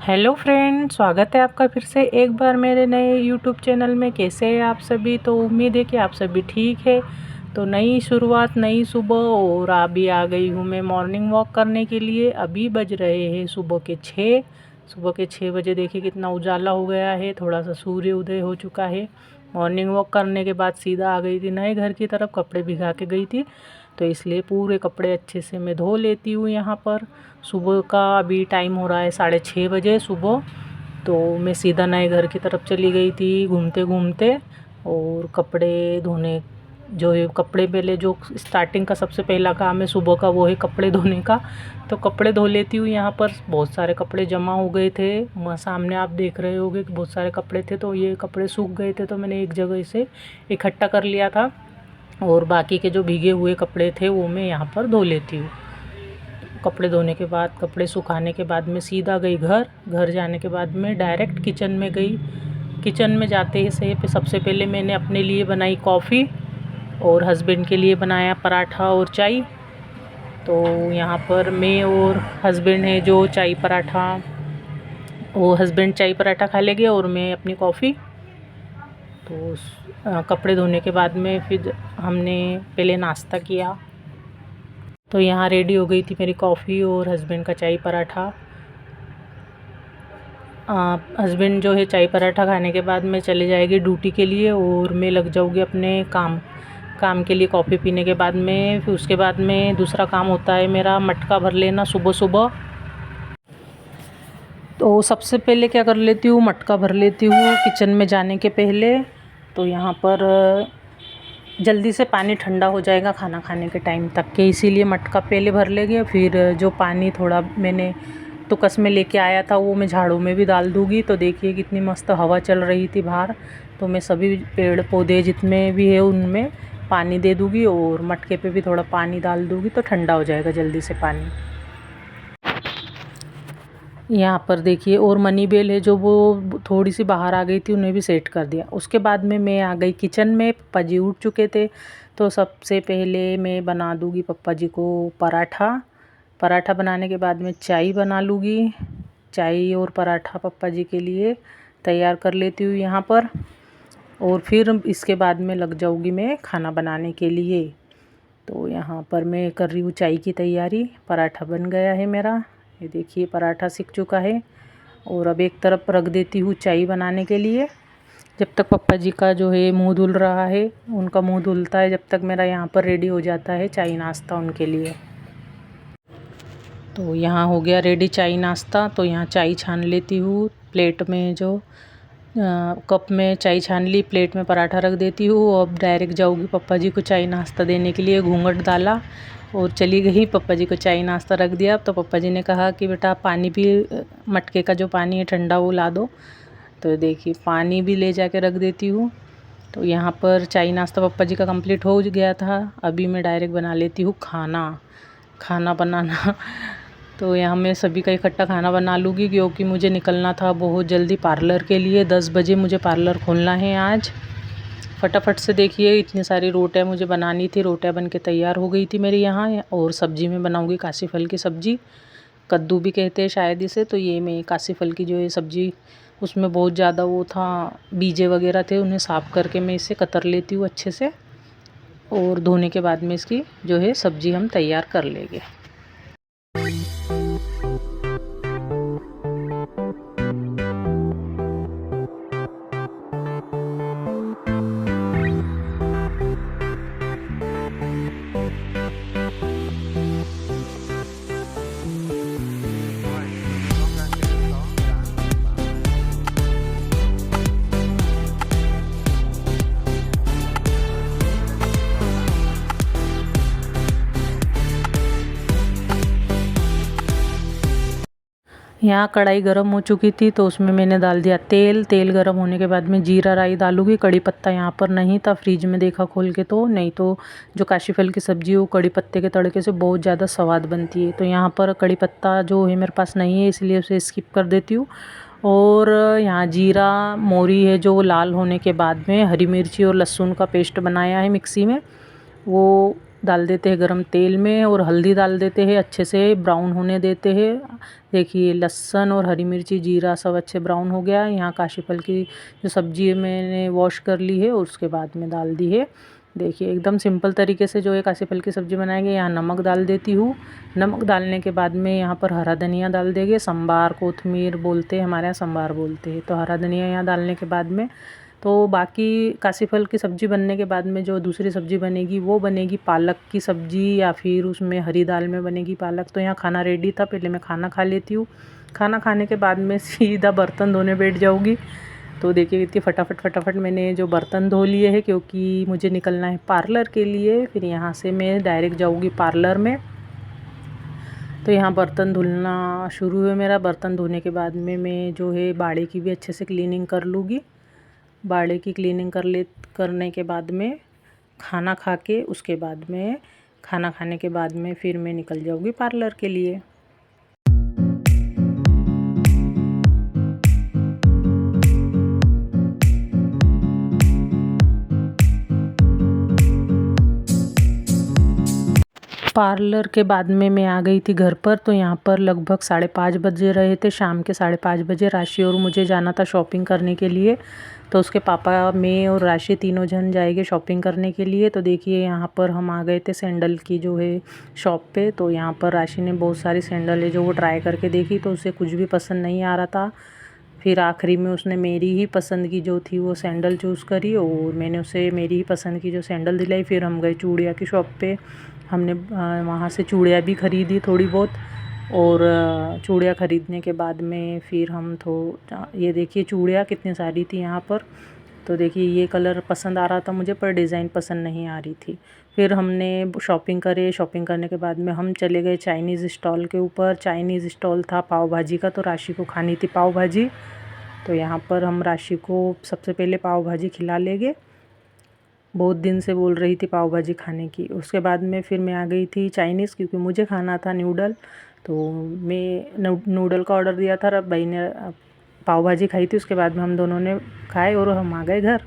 Hello friend, स्वागत है आपका फिर से एक बार मेरे नए यूट्यूब चैनल में। कैसे हैं आप सभी? तो उम्मीद है कि आप सभी ठीक है। तो नई शुरुआत, नई सुबह, और अभी आ गई हूँ मैं मॉर्निंग वॉक करने के लिए। अभी बज रहे हैं सुबह के 6 बजे। देखिए कितना उजाला हो गया है, थोड़ा सा सूर्य उदय हो चुका है। मॉर्निंग वॉक करने के बाद सीधा आ गई थी नए घर की तरफ। कपड़े भिगा के गई थी तो इसलिए पूरे कपड़े अच्छे से मैं धो लेती हूँ यहाँ पर। सुबह का अभी टाइम हो रहा है 6:30 बजे सुबह। तो मैं सीधा नए घर की तरफ चली गई थी घूमते घूमते। और कपड़े धोने, जो है कपड़े पहले, जो स्टार्टिंग का सबसे पहला काम है सुबह का, वो है कपड़े धोने का। तो कपड़े धो लेती हूँ यहाँ पर। बहुत सारे कपड़े जमा हो गए थे, सामने आप देख रहे होंगे कि बहुत सारे कपड़े थे। तो ये कपड़े सूख गए थे तो मैंने एक जगह से इकट्ठा कर लिया था, और बाकी के जो भीगे हुए कपड़े थे वो मैं यहाँ पर धो लेती हूँ। कपड़े धोने के बाद, कपड़े सुखाने के बाद मैं सीधा गई घर जाने के बाद मैं डायरेक्ट किचन में गई। किचन में जाते ही से सबसे पहले मैंने अपने लिए बनाई कॉफ़ी, और हस्बैंड के लिए बनाया पराठा और चाय। तो यहाँ पर मैं और हस्बैंड है जो चाय पराठा, वो हस्बैंड चाय पराठा खा लेंगे और मैं अपनी कॉफ़ी। तो कपड़े धोने के बाद में फिर हमने पहले नाश्ता किया। तो यहाँ रेडी हो गई थी मेरी कॉफ़ी और हस्बैंड का चाय पराठा। हस्बैंड जो है चाय पराठा खाने के बाद में चले जाएगी ड्यूटी के लिए, और मैं लग जाऊँगी अपने काम के लिए। कॉफ़ी पीने के बाद में फिर उसके बाद में दूसरा काम होता है मेरा मटका भर लेना सुबह सुबह। तो सबसे पहले क्या कर लेती हूँ, मटका भर लेती हूँ किचन में जाने के पहले। तो यहाँ पर जल्दी से पानी ठंडा हो जाएगा खाना खाने के टाइम तक के, इसीलिए मटका पहले भर लेंगे। फिर जो पानी थोड़ा मैंने तुकस में लेके आया था वो मैं झाड़ू में भी डाल दूँगी। तो देखिए कितनी मस्त हवा चल रही थी बाहर। तो मैं सभी पेड़ पौधे जितने भी है उनमें पानी दे दूँगी, और मटके पे भी थोड़ा पानी डाल दूँगी तो ठंडा हो जाएगा जल्दी से पानी। यहाँ पर देखिए, और मनी बेल है जो वो थोड़ी सी बाहर आ गई थी, उन्हें भी सेट कर दिया। उसके बाद में मैं आ गई किचन में। पप्पा जी उठ चुके थे। तो सबसे पहले मैं बना दूँगी पप्पा जी को पराठा बनाने के बाद में चाय बना लूँगी। चाय और पराठा पप्पा जी के लिए तैयार कर लेती हूँ यहाँ पर। और फिर इसके बाद में लग जाऊँगी मैं खाना बनाने के लिए। तो यहाँ पर मैं कर रही हूँ चाय की तैयारी। पराठा बन गया है मेरा, ये देखिए पराठा सिक चुका है। और अब एक तरफ रख देती हूँ चाय बनाने के लिए, जब तक पप्पा जी का जो है मुंह धुल रहा है, उनका मुंह धुलता है, जब तक मेरा यहाँ पर रेडी हो जाता है चाय नाश्ता उनके लिए। तो यहाँ हो गया रेडी चाय नाश्ता। तो यहाँ चाय छान लेती हूँ प्लेट में, जो कप में चाय छान ली, प्लेट में पराठा रख देती हूँ। अब डायरेक्ट जाऊँगी पप्पा जी को चाय नाश्ता देने के लिए। घूंघट डाला और चली गई, पप्पा जी को चाय नाश्ता रख दिया। तो पप्पा जी ने कहा कि बेटा पानी भी, मटके का जो पानी है ठंडा वो ला दो। तो देखिए पानी भी ले जाके रख देती हूँ। तो यहाँ पर चाय नाश्ता पप्पा जी का कंप्लीट हो गया था। अभी मैं डायरेक्ट बना लेती हूँ खाना बनाना। तो यहाँ मैं सभी का इकट्ठा खाना बना लूँगी, क्योंकि मुझे निकलना था बहुत जल्दी पार्लर के लिए। 10 बजे मुझे पार्लर खोलना है आज। फटाफट से देखिए इतनी सारी रोटियाँ मुझे बनानी थी। रोटियाँ बन के तैयार हो गई थी मेरी यहाँ। और सब्ज़ी में बनाऊँगी काशी फल की सब्ज़ी, कद्दू भी कहते हैं शायद इसे। तो ये मैं काशी फल की जो है सब्ज़ी, उसमें बहुत ज़्यादा वो था, बीजे वगैरह थे, उन्हें साफ़ करके मैं इसे कतर लेती हूँ अच्छे से। और धोने के बाद में इसकी जो है सब्ज़ी हम तैयार कर लेंगे। यहाँ कढ़ाई गरम हो चुकी थी, तो उसमें मैंने डाल दिया तेल गरम होने के बाद में जीरा राई डालूँगी। कड़ी पत्ता यहाँ पर नहीं था, फ्रिज में देखा खोल के, तो नहीं तो जो काशी फल की सब्ज़ी है वो कड़ी पत्ते के तड़के से बहुत ज़्यादा स्वाद बनती है। तो यहाँ पर कड़ी पत्ता जो है मेरे पास नहीं है, इसलिए उसे स्किप कर देती हूँ। और यहाँ जीरा मोहरी है जो लाल होने के बाद में हरी मिर्ची और लहसुन का पेस्ट बनाया है मिक्सी में, वो डाल देते हैं गरम तेल में और हल्दी डाल देते हैं, अच्छे से ब्राउन होने देते हैं। देखिए लहसुन और हरी मिर्ची जीरा सब अच्छे ब्राउन हो गया। यहाँ काशी फल की जो सब्ज़ी है मैंने वॉश कर ली है और उसके बाद में डाल दी है। देखिए एकदम सिंपल तरीके से जो है काशी फल की सब्ज़ी बनाएंगे। यहाँ नमक डाल देती हूँ। नमक डालने के बाद में यहाँ पर हरा धनिया डाल देंगे। संबार कोथमीर बोलते हैं, हमारे यहाँ संबार बोलते हैं। तो हरा धनिया यहाँ डालने के बाद में तो बाकी काशी फल की सब्ज़ी बनने के बाद में जो दूसरी सब्ज़ी बनेगी वो बनेगी पालक की सब्ज़ी या फिर उसमें हरी दाल में बनेगी पालक। तो यहाँ खाना रेडी था, पहले मैं खाना खा लेती हूँ। खाना खाने के बाद में सीधा बर्तन धोने बैठ जाऊँगी। तो देखिए इतनी फटाफट मैंने जो बर्तन धो लिए हैं, क्योंकि मुझे निकलना है पार्लर के लिए। फिर यहाँ से मैं डायरेक्ट जाऊँगी पार्लर में। तो यहाँ बर्तन धुलना शुरू है मेरा। बर्तन धोने के बाद में मैं जो है बाड़े की भी अच्छे से क्लीनिंग कर लूँगी। बाड़े की क्लीनिंग करने के बाद में खाना खा के उसके बाद में खाना खाने के बाद में फिर मैं निकल जाऊँगी पार्लर के लिए। पार्लर के बाद में मैं आ गई थी घर पर। तो यहाँ पर लगभग 5:30 बजे रहे थे, शाम के 5:30 बजे। राशि और मुझे जाना था शॉपिंग करने के लिए। तो उसके पापा, मैं और राशि तीनों जन जाएंगे शॉपिंग करने के लिए। तो देखिए यहाँ पर हम आ गए थे सैंडल की जो है शॉप पे। तो यहाँ पर राशि ने बहुत सारी सैंडल है जो वो ट्राई करके देखी, तो उसे कुछ भी पसंद नहीं आ रहा था। फिर आखिरी में उसने मेरी ही पसंद की जो थी वो सैंडल चूज़ करी और मैंने उसे मेरी ही पसंद की जो सैंडल दिलाई। फिर हम गए चूड़िया की शॉप पे। हमने वहाँ से चूड़िया भी ख़रीदी थोड़ी बहुत। और चूड़िया ख़रीदने के बाद में फिर हम ये देखिए चूड़िया कितनी सारी थी यहाँ पर। तो देखिए ये कलर पसंद आ रहा था मुझे, पर डिज़ाइन पसंद नहीं आ रही थी। फिर हमने शॉपिंग करे। शॉपिंग करने के बाद में हम चले गए चाइनीज़ स्टॉल के ऊपर। चाइनीज़ स्टॉल था पाव भाजी का, तो राशि को खानी थी पाव भाजी। तो यहाँ पर हम राशि को सबसे पहले पाव भाजी खिला लेंगे। बहुत दिन से बोल रही थी पाव भाजी खाने की। उसके बाद में फिर मैं आ गई थी चाइनीज़, क्योंकि मुझे खाना था नूडल। तो मैं नूडल का ऑर्डर दिया था। भाई ने पाव भाजी खाई थी। उसके बाद में हम दोनों ने खाए और हम आ गए घर।